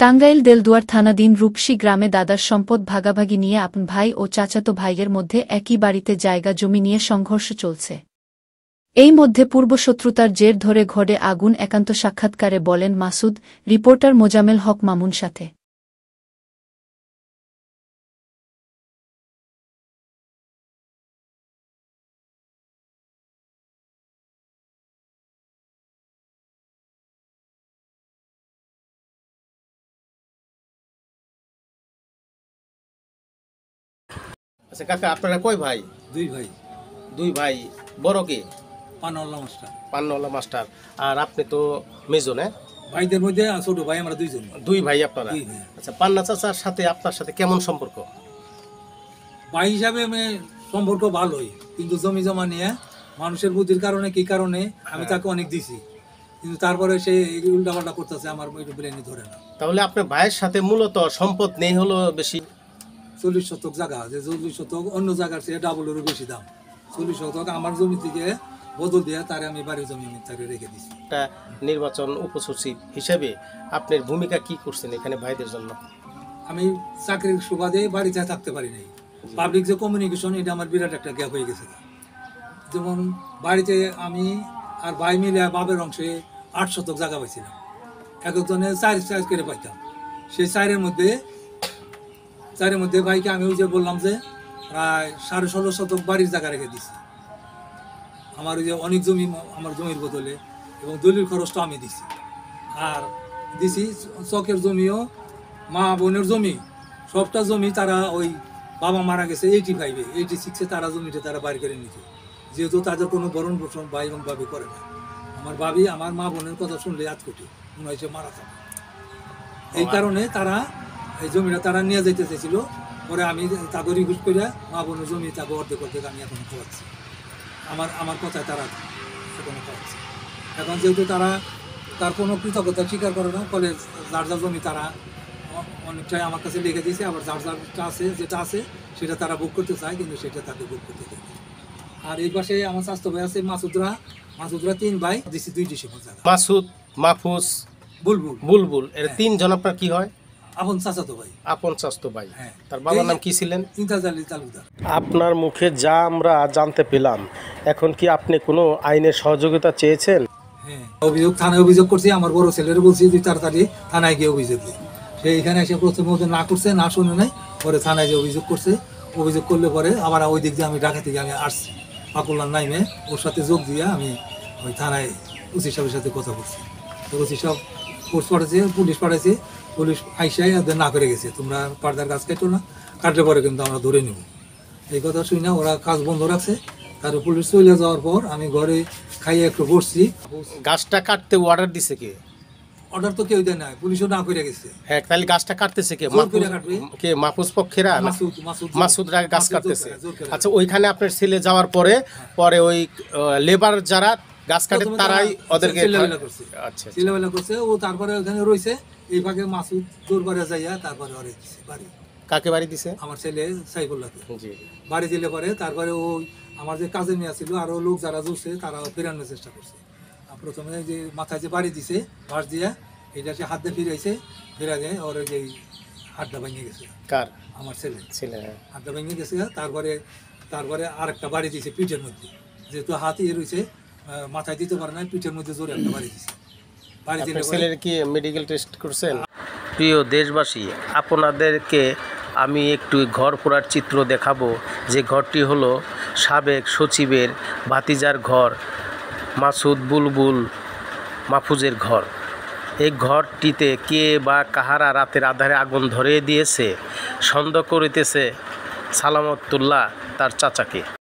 টাঙ্গাইল দেলদুয়ার থানাধীন রূপসী গ্রামে দাদার সম্পদ ভাগাভাগি নিয়ে আপন ভাই ও চাচাতো ভাইয়ের মধ্যে একই বাড়িতে জায়গা জমি নিয়ে সংঘর্ষ চলছে। এই মধ্যে পূর্বশত্রুতার জের ধরে ঘরে আগুন। একান্ত সাক্ষাৎকারে বলেন মাসুদ। রিপোর্টার মোজামেল হক মামুন সাথে। আচ্ছা কাকা, আপনারা কয় ভাই? দুই ভাই। দুই ভাই। বড় কে? পানওয়ালা মাস্টার। পান্নাওয়ালা মাস্টার। আর আপনি তো মেজো না? ভাইদের মধ্যে ছোট ভাই আমরা দুইজন। দুই ভাই আপনারা? দুই ভাই। আচ্ছা, পান্না চাচার সাথে আপনার সাথে কেমন সম্পর্ক? ভাই হিসাবে সম্পর্ক ভালোই, কিন্তু জমি জমা নিয়ে মানুষের বুদ্ধির কারণে কি কারণে আমি তাকে অনেক দিছি, কিন্তু তারপরে সে উল্টাপাল্টা করতেছে, আমার ব্রেনে ধরে না। তাহলে আপনার ভাইয়ের সাথে মূলত সম্পদ নেই হলো বেশি। 40 শতক জায়গা, যে 40 শতক অন্য জায়গার চেয়ে ডাবলেরও বেশি দাম। 40 শতক আমার জমি থেকে বদল দিয়ে তারে আমি বাড়ির জমি তারে রেখে দিছি। একটা নির্বাচন উপসচিব হিসেবে আপনার ভূমিকা কি করছেন এখানে ভাইদের জন্য? আমি চাকরির সুবাদে বাড়িতে থাকতে পারি নাই। পাবলিক যে কমিউনিকেশন, এটা আমার বিরাট একটা গ্যাপ হয়ে গেছে। যেমন বাড়িতে আমি আর ভাই মিলে বাবের অংশে 8 শতক জায়গা পাইছিলাম, এক একজনে 4 করে পাইতাম। সেই চারের মধ্যে ভাইকে আমি ওই যে বললাম যে প্রায় 16.5 শতক বাড়ির জায়গা রেখে দিছি। আমার ওই যে অনেক জমি, আমার জমির বদলে, এবং দলিল খরচটা আমি দিছি। আর দিছি চকের জমিও, মা বোনের জমি, সবটা জমি তারা ওই বাবা মারা গেছে 85-এ, 86-এ তারা জমিটা তারা বাড়ি করে নিছে, যেহেতু তাদের কোনো ভরণ পোষণ ভাই এবং ভাবি করে না। আমার ভাবি আমার মা বোনের কথা শুনলে আতকুটি মনে হয়েছে মারা যাবে। এই কারণে তারা এই জমিটা তারা নিয়ে যেতে চেয়েছিল। পরে আমি তাকে রিকোয়েস্ট করে মা বোনের জমি তাকে অর্ধেক আমি এখন খাওয়াচ্ছি। আমার কথায় তারা এখনো খাওয়াচ্ছে। এখন যেহেতু তারা তার কোনো কৃতজ্ঞতা স্বীকার করে না, ফলে যার যার জমি তারা অনেকটাই আমার কাছে লিখে দিয়েছে। আবার যার যারটা আছে, যেটা আছে সেটা তারা বুক করতে চায়, কিন্তু সেটা তাকে বুক করতে দেয়। আর এই পাশে আমার স্বাস্থ্য ভাই আছে মাসুদরা 3 ভাই, দিছি 2 ডিসেম্বর জায়গা। মাসুদ, মাহফুজ, বুলবুল, এর 3 জন আপনার কি হয়? আপন চাচাতো ভাই। আপন চাচাতো ভাই। হ্যাঁ। তার বাবার নাম কি ছিলেন? ইমতাজ আলী তালুকদার। আপনার মুখে যা আমরা জানতে পেলাম, এখন কি আপনি কোনো আইনের সহযোগিতা চেয়েছেন? হ্যাঁ, অভিযোগ থানায় অভিযোগ করছি। আমার বড় ছেলের বলছি তুই তাড়াতাড়ি থানায় গিয়ে অভিযোগ দিই। সে এখানে এসে প্রথমে ওদের না করছে, না শুনে নাই, পরে থানায় যে অভিযোগ করছে। অভিযোগ করলে পরে আবার ওই দিক দিয়ে আমি ঢাকা থেকে আমি আসছি, পাকুল্লার নাইমে ওর সাথে যোগ দিয়ে আমি ওই থানায় ওসি সাহেবের সাথে কথা বলছি। তো ওসি সাহেব ফোর্স পাঠাচ্ছে, পুলিশ পাঠাচ্ছে। পুলিশ আইসাই ওদের না করে গেছে, তোমরা পার্দার গাছ কাটো না, কাটলে পরে কিন্তু আমরা ধরে নেব। এই কথা শুনি না ওরা কাজ বন্ধ রাখছে। তারপর পুলিশ চলে যাওয়ার পর আমি ঘরে খাইয়ে একটু বসছি। গাছটা কাটতে অর্ডার দিছে কে? অর্ডার তো কেউ দেয় নাই, পুলিশও না করে গেছে। হ্যাঁ, তাহলে গাছটা কাটতেছে কে? কে মাহফুজ পক্ষেরা? মাসুদরা গাছ কাটতেছে। আচ্ছা, ওইখানে আপনার ছেলে যাওয়ার পরে পরে ওই লেবার যারা গাছ কাটে তারাই ওদেরকে আচ্ছা ছেলেবেলা করছে। ও তারপরে ওখানে রয়েছে। এই ফাঁকে মাসুদ জোর করে যাইয়া তারপরে ওরে দিছে বাড়ি। কাকে বাড়ি দিছে? আমার ছেলে সাইফুল্লাহকে জি। বাড়ি দিলে পরে তারপরে ওই আমার যে কাজে মেয়ে ছিল আরো লোক যারা জুড়ছে তারা ফেরানোর চেষ্টা করছে। প্রথমে যে মাথায় যে বাড়ি দিছে বাঁশ দিয়া, এটা সে হাত দিয়ে ফিরাইছে, ফেরা গিয়ে ওর যে হাতটা ভেঙে গেছে। কার? আমার ছেলে। হাতটা ভেঙে গেছে। তারপরে আর একটা বাড়ি দিছে পিঠের মধ্যে, যেহেতু হাত রয়েছে মাথায় দিতে পারে না, পিঠের মধ্যে জোরে একটা বাড়ি দিছে। বাড়ি দিলে ছেলের কি মেডিকেল টেস্ট করছেন? প্রিয় দেশবাসী, আপনাদেরকে আমি একটু ঘর পোড়ার চিত্র দেখাবো। যে ঘরটি হলো সাবেক সচিবের ভাতিজার ঘর, মাসুদ বুলবুল মাহফুজের ঘর। এই ঘরটিতে কে বা কাহারা রাতের আধারে আগুন ধরিয়ে দিয়েছে সন্দেহ করিতেছে সালামতুল্লাহ তার চাচাকে।